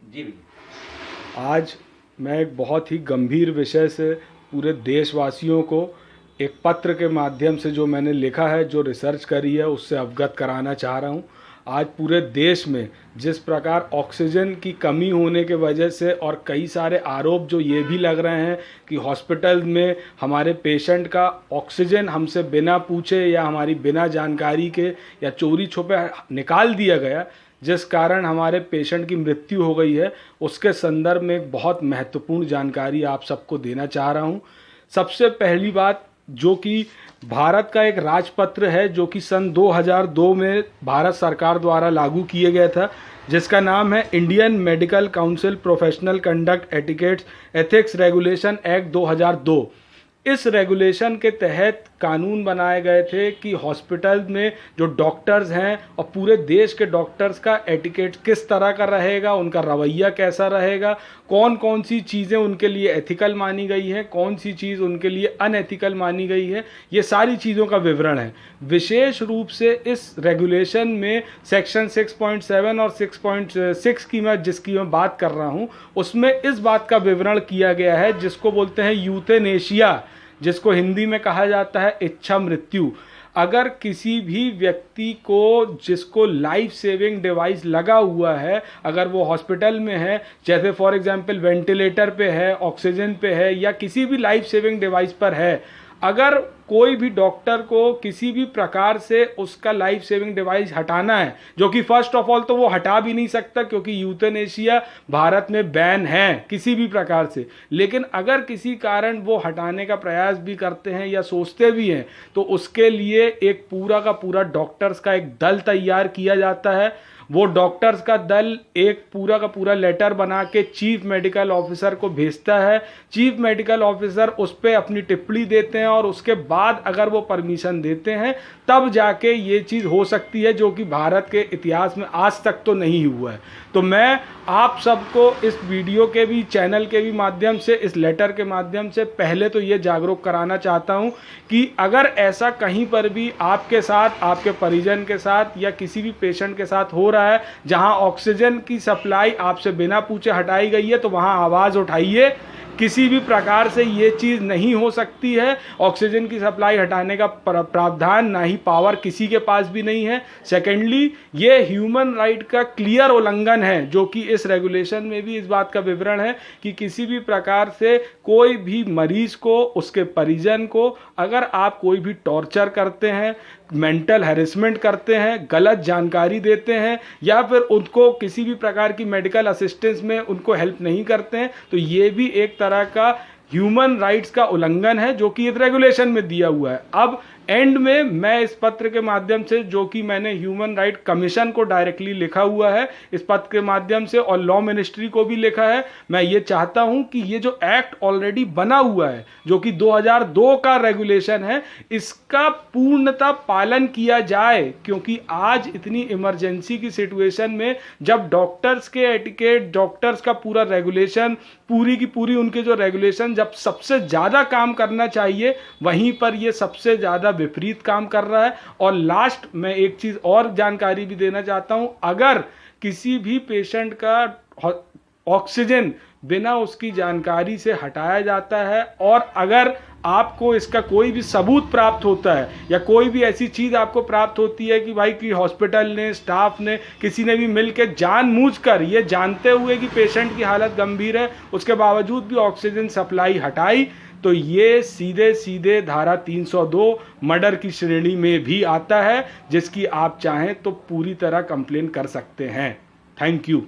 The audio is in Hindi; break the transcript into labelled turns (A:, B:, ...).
A: जी भैया।
B: आज मैं एक बहुत ही गंभीर विषय से पूरे देशवासियों को एक पत्र के माध्यम से जो मैंने लिखा है, जो रिसर्च करी है, उससे अवगत कराना चाह रहा हूँ। आज पूरे देश में जिस प्रकार ऑक्सीजन की कमी होने के वजह से और कई सारे आरोप जो ये भी लग रहे हैं कि हॉस्पिटल में हमारे पेशेंट का ऑक्सीजन हमसे बिना पूछे या हमारी बिना जानकारी के या चोरी छुपे निकाल दिया गया, जिस कारण हमारे पेशेंट की मृत्यु हो गई है, उसके संदर्भ में एक बहुत महत्वपूर्ण जानकारी आप सबको देना चाह रहा हूँ। सबसे पहली बात, जो कि भारत का एक राजपत्र है जो कि सन 2002 में भारत सरकार द्वारा लागू किया गया था, जिसका नाम है Indian medical council professional conduct etiquettes ethics regulation act 2002। इस रेगुलेशन के तहत कानून बनाए गए थे कि हॉस्पिटल में जो डॉक्टर्स हैं और पूरे देश के डॉक्टर्स का एटिकेट किस तरह का रहेगा, उनका रवैया कैसा रहेगा, कौन कौन सी चीज़ें उनके लिए एथिकल मानी गई हैं, कौन सी चीज़ उनके लिए अनएथिकल मानी गई है, ये सारी चीज़ों का विवरण है। विशेष रूप से इस रेगुलेशन में सेक्शन 6.7 और 6.6 जिसकी मैं बात कर रहा हूँ, उसमें इस बात का विवरण किया गया है जिसको बोलते हैं यूथेनेशिया, जिसको हिंदी में कहा जाता है इच्छा मृत्यु। अगर किसी भी व्यक्ति को जिसको लाइफ सेविंग डिवाइस लगा हुआ है, अगर वो हॉस्पिटल में है, जैसे फॉर एग्जांपल वेंटिलेटर पे है, ऑक्सीजन पे है या किसी भी लाइफ सेविंग डिवाइस पर है, अगर कोई भी डॉक्टर को किसी भी प्रकार से उसका लाइफ सेविंग डिवाइस हटाना है, जो कि फर्स्ट ऑफ ऑल तो वो हटा भी नहीं सकता क्योंकि यूथेनेशिया भारत में बैन है किसी भी प्रकार से, लेकिन अगर किसी कारण वो हटाने का प्रयास भी करते हैं या सोचते भी हैं तो उसके लिए एक पूरा का पूरा डॉक्टर्स का एक दल तैयार किया जाता है। वो डॉक्टर्स का दल एक पूरा का पूरा लेटर बना के चीफ मेडिकल ऑफिसर को भेजता है। चीफ मेडिकल ऑफिसर उस पर अपनी टिप्पणी देते हैं और उसके बाद अगर वो परमिशन देते हैं तब जाके ये चीज़ हो सकती है, जो कि भारत के इतिहास में आज तक तो नहीं हुआ है। तो मैं आप सबको इस वीडियो के भी, चैनल के भी माध्यम से, इस लेटर के माध्यम से पहले तो ये जागरूक कराना चाहता हूँ कि अगर ऐसा कहीं पर भी आपके साथ, आपके परिजन के साथ या किसी भी पेशेंट के साथ हो रहा है जहां ऑक्सीजन की सप्लाई आपसे बिना पूछे हटाई गई है, तो वहां आवाज़ उठाइए। किसी भी प्रकार से ये चीज़ नहीं हो सकती है। ऑक्सीजन की सप्लाई हटाने का प्रावधान, ना ही पावर किसी के पास भी नहीं है। सेकेंडली, ये ह्यूमन राइट का क्लियर उल्लंघन है, जो कि इस रेगुलेशन में भी इस बात का विवरण है कि किसी भी प्रकार से कोई भी मरीज को, उसके परिजन को, अगर आप कोई भी टॉर्चर करते हैं, मेंटल हैरेसमेंट करते हैं, गलत जानकारी देते हैं या फिर उनको किसी भी प्रकार की मेडिकल असिस्टेंस में उनको हेल्प नहीं करते हैं, तो ये भी एक तरह का ह्यूमन राइट्स का उल्लंघन है, जो कि इस रेगुलेशन में दिया हुआ है। अब एंड में मैं इस पत्र के माध्यम से, जो कि मैंने ह्यूमन राइट कमीशन को डायरेक्टली लिखा हुआ है इस पत्र के माध्यम से, और लॉ मिनिस्ट्री को भी लिखा है, मैं ये चाहता हूं कि ये जो एक्ट ऑलरेडी बना हुआ है, जो कि 2002 का रेगुलेशन है, इसका पूर्णतः पालन किया जाए। क्योंकि आज इतनी इमरजेंसी की सिचुएशन में जब डॉक्टर्स के एटिकेट, डॉक्टर्स का पूरा रेगुलेशन, पूरी की पूरी उनके जो रेगुलेशन जब सबसे ज़्यादा काम करना चाहिए, वहीं पर ये सबसे ज़्यादा विपरीत काम कर रहा है। और लास्ट में एक चीज़ और जानकारी भी देना चाहता हूं, अगर किसी भी पेशेंट का ऑक्सीजन बिना उसकी जानकारी से हटाया जाता है और अगर आपको इसका कोई भी सबूत प्राप्त होता है या कोई भी ऐसी चीज़ आपको प्राप्त होती है कि भाई कि हॉस्पिटल ने, स्टाफ ने, किसी ने भी मिलकर जानबूझकर, ये जानते हुए कि पेशेंट की हालत गंभीर है, उसके बावजूद भी ऑक्सीजन सप्लाई हटाई, तो ये सीधे सीधे धारा 302 मर्डर की श्रेणी में भी आता है, जिसकी आप चाहें तो पूरी तरह कंप्लेन कर सकते हैं। Thank you.